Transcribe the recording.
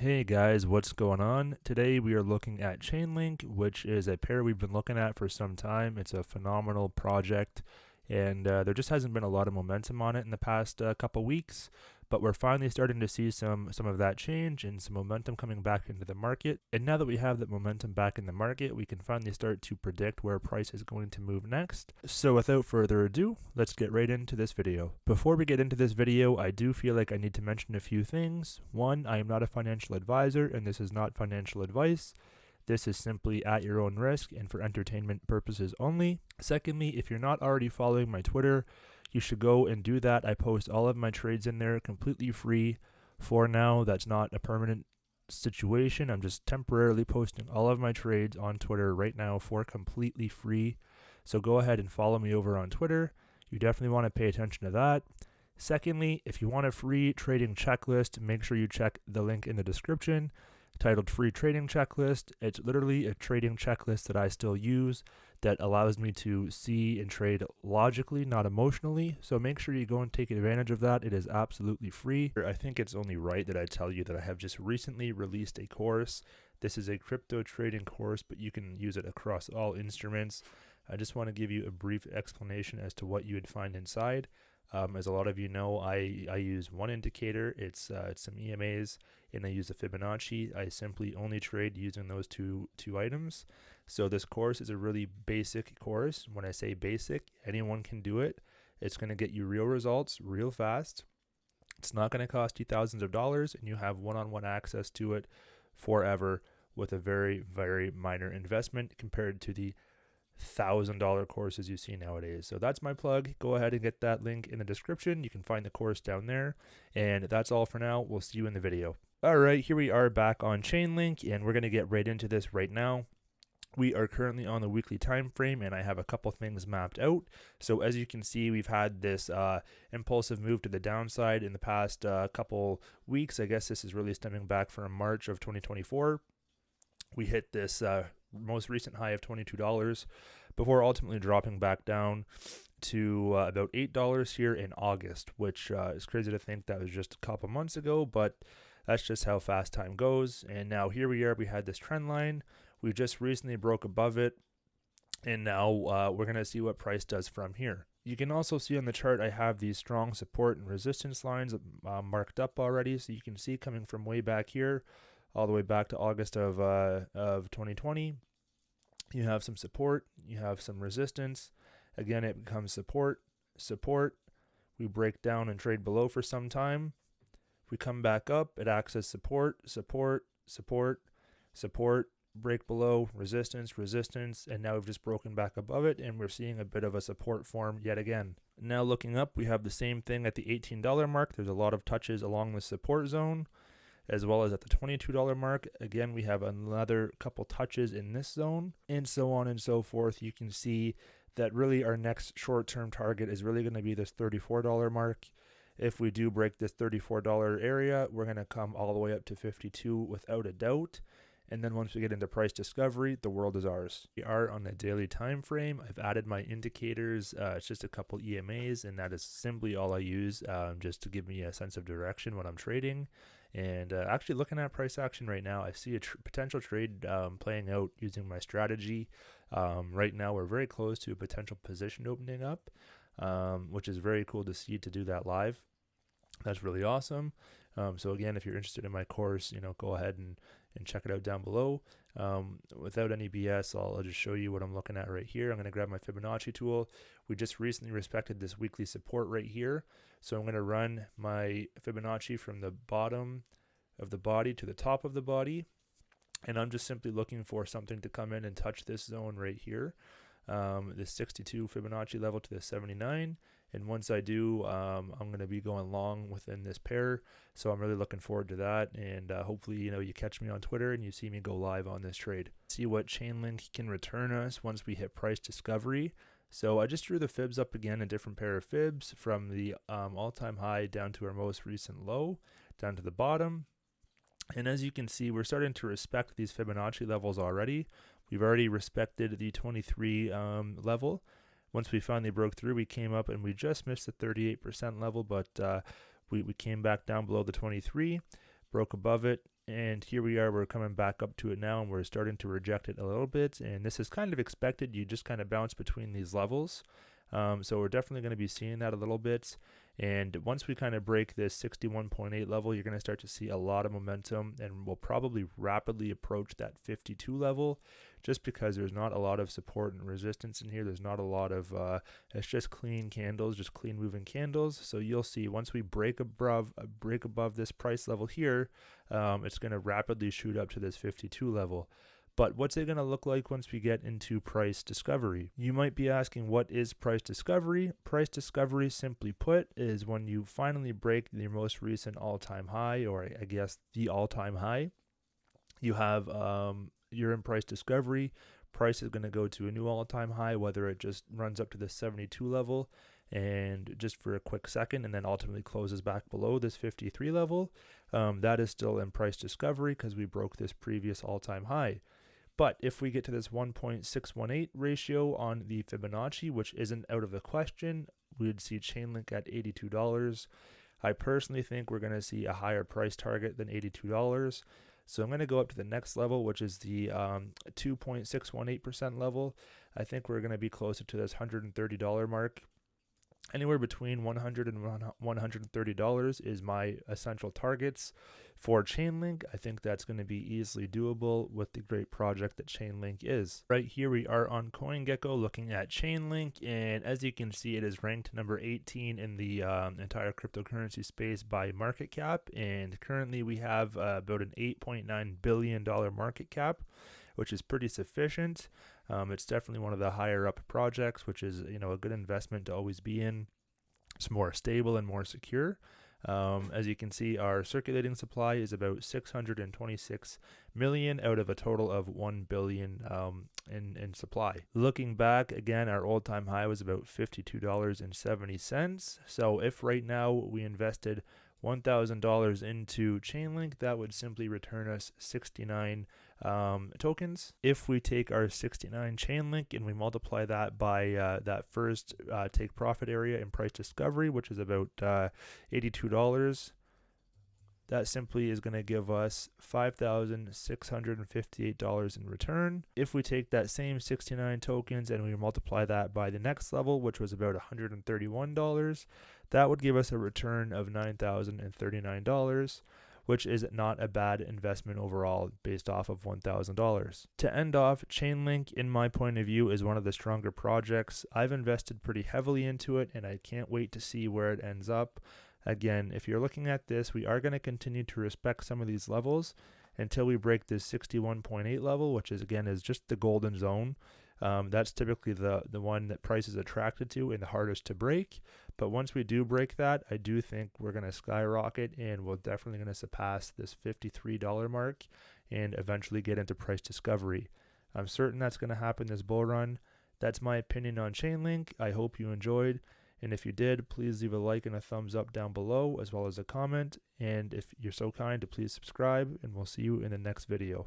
Hey guys, what's going on? Today we are looking at Chainlink, which is a pair we've been looking at for some time. It's a phenomenal project, and there just hasn't been a lot of momentum on it in the past couple weeks, but we're finally starting to see some of that change and some momentum coming back into the market. And now that we have that momentum back in the market, we can finally start to predict where price is going to move next. So without further ado, let's get right into this video. Before we get into this video, I do feel like I need to mention a few things. One, I am not a financial advisor, and this is not financial advice. This is simply at your own risk and for entertainment purposes only. Secondly, if you're not already following my Twitter, you should go and do that. I post all of my trades in there completely free for now. That's not a permanent situation. I'm just temporarily posting all of my trades on Twitter right now for completely free. So go ahead and follow me over on Twitter. You definitely want to pay attention to that. Secondly, if you want a free trading checklist, make sure you check the link in the description titled Free Trading Checklist. It's literally a trading checklist that I still use that allows me to see and trade logically, not emotionally. So make sure you go and take advantage of that. It is absolutely free. I think it's only right that I tell you that I have just recently released a course. This is a crypto trading course, but you can use it across all instruments. I just want to give you a brief explanation as to what you would find inside. As a lot of you know, I use one indicator. It's some EMAs, and I use the Fibonacci. I simply only trade using those two items. So this course is a really basic course. When I say basic, anyone can do it. It's going to get you real results real fast. It's not going to cost you thousands of dollars, and you have one-on-one access to it forever with a very, very minor investment compared to the $1,000 courses you see nowadays. So that's my plug. Go ahead and get that link in the description. You can find the course down there. And that's all for now. We'll see you in the video. All right, here we are back on Chainlink, and we're going to get right into this right now. We are currently on the weekly time frame, and I have a couple things mapped out. So as you can see, we've had this impulsive move to the downside in the past couple weeks. I guess this is really stemming back from March of 2024. We hit this most recent high of $22 before ultimately dropping back down to about $8 here in August, which is crazy to think that was just a couple months ago, but that's just how fast time goes. And now here we are. We had this trend line. We just recently broke above it, and now we're going to see what price does from here. You can also see on the chart I have these strong support and resistance lines marked up already, so you can see coming from way back here all the way back to August of 2020. You have some support, you have some resistance. Again, it becomes support. We break down and trade below for some time. We come back up, it acts as support, break below, resistance, and now we've just broken back above it, and we're seeing a bit of a support form yet again. Now looking up, we have the same thing at the $18 mark. There's a lot of touches along the support zone, as well as at the $22 mark. Again, we have another couple touches in this zone, and so on and so forth. You can see that really our next short-term target is really going to be this $34 mark. If we do break this $34 area, we're going to come all the way up to 52 without a doubt. And then once we get into price discovery, the world is ours. We are on a daily time frame. I've added my indicators. It's just a couple EMAs, and that is simply all I use just to give me a sense of direction when I'm trading. And actually looking at price action right now, I see a potential trade playing out using my strategy. Right now, we're very close to a potential position opening up, which is very cool to see, to do that live. That's really awesome. So again, if you're interested in my course, go ahead and check it out down below. Without any BS, I'll just show you what I'm looking at right here. I'm going to grab my Fibonacci tool. We just recently respected this weekly support right here. So I'm going to run my Fibonacci from the bottom of the body to the top of the body. And I'm just simply looking for something to come in and touch this zone right here. This 62 Fibonacci level to the 79. And once I do, I'm going to be going long within this pair. So I'm really looking forward to that. And hopefully, you catch me on Twitter and you see me go live on this trade. See what Chainlink can return us once we hit price discovery. So I just drew the fibs up again, a different pair of fibs from the all-time high down to our most recent low, down to the bottom. And as you can see, we're starting to respect these Fibonacci levels already. We've already respected the 23 level. Once we finally broke through, we came up and we just missed the 38% level, but we came back down below the 23, broke above it, and here we are, we're coming back up to it now, and we're starting to reject it a little bit, and this is kind of expected. You just kind of bounce between these levels. So we're definitely going to be seeing that a little bit. And once we kind of break this 61.8 level, you're going to start to see a lot of momentum, and we'll probably rapidly approach that 52 level, just because there's not a lot of support and resistance in here. There's not a lot of, it's just clean candles, just clean moving candles. So you'll see once we break above this price level here, it's going to rapidly shoot up to this 52 level. But what's it going to look like once we get into price discovery? You might be asking, what is price discovery? Price discovery, simply put, is when you finally break the most recent all-time high, or I guess the all-time high. You have, you're in price discovery. Price is going to go to a new all-time high, whether it just runs up to the 72 level and just for a quick second, and then ultimately closes back below this 53 level. That is still in price discovery because we broke this previous all-time high. But if we get to this 1.618 ratio on the Fibonacci, which isn't out of the question, we would see Chainlink at $82. I personally think we're going to see a higher price target than $82. So I'm going to go up to the next level, which is the 2.618% level. I think we're going to be closer to this $130 mark. Anywhere between $100 and $130 is my essential targets for Chainlink. I think that's going to be easily doable with the great project that Chainlink is. Right here we are on CoinGecko looking at Chainlink, and as you can see, it is ranked number 18 in the entire cryptocurrency space by market cap, and currently we have about an $8.9 billion market cap, which is pretty sufficient. It's definitely one of the higher up projects, which is, you know, a good investment to always be in. It's more stable and more secure. As you can see, our circulating supply is about 626 million out of a total of 1 billion in supply. Looking back, again, our all-time high was about $52.70. So if right now we invested $1,000 into Chainlink, that would simply return us 69 tokens. If we take our 69 Chainlink and we multiply that by that first take profit area in price discovery, which is about $82, that simply is going to give us $5,658 in return. If we take that same 69 tokens and we multiply that by the next level, which was about $131, that would give us a return of $9,039, which is not a bad investment overall based off of $1,000. To end off, Chainlink, in my point of view, is one of the stronger projects. I've invested pretty heavily into it, and I can't wait to see where it ends up. Again, if you're looking at this, we are going to continue to respect some of these levels until we break this 61.8 level, which is, again, is just the golden zone. That's typically the one that price is attracted to and the hardest to break. But once we do break that, I do think we're going to skyrocket, and we're definitely going to surpass this $53 mark and eventually get into price discovery. I'm certain that's going to happen this bull run. That's my opinion on Chainlink. I hope you enjoyed. And if you did, please leave a like and a thumbs up down below, as well as a comment. And if you're so kind to please subscribe, and we'll see you in the next video.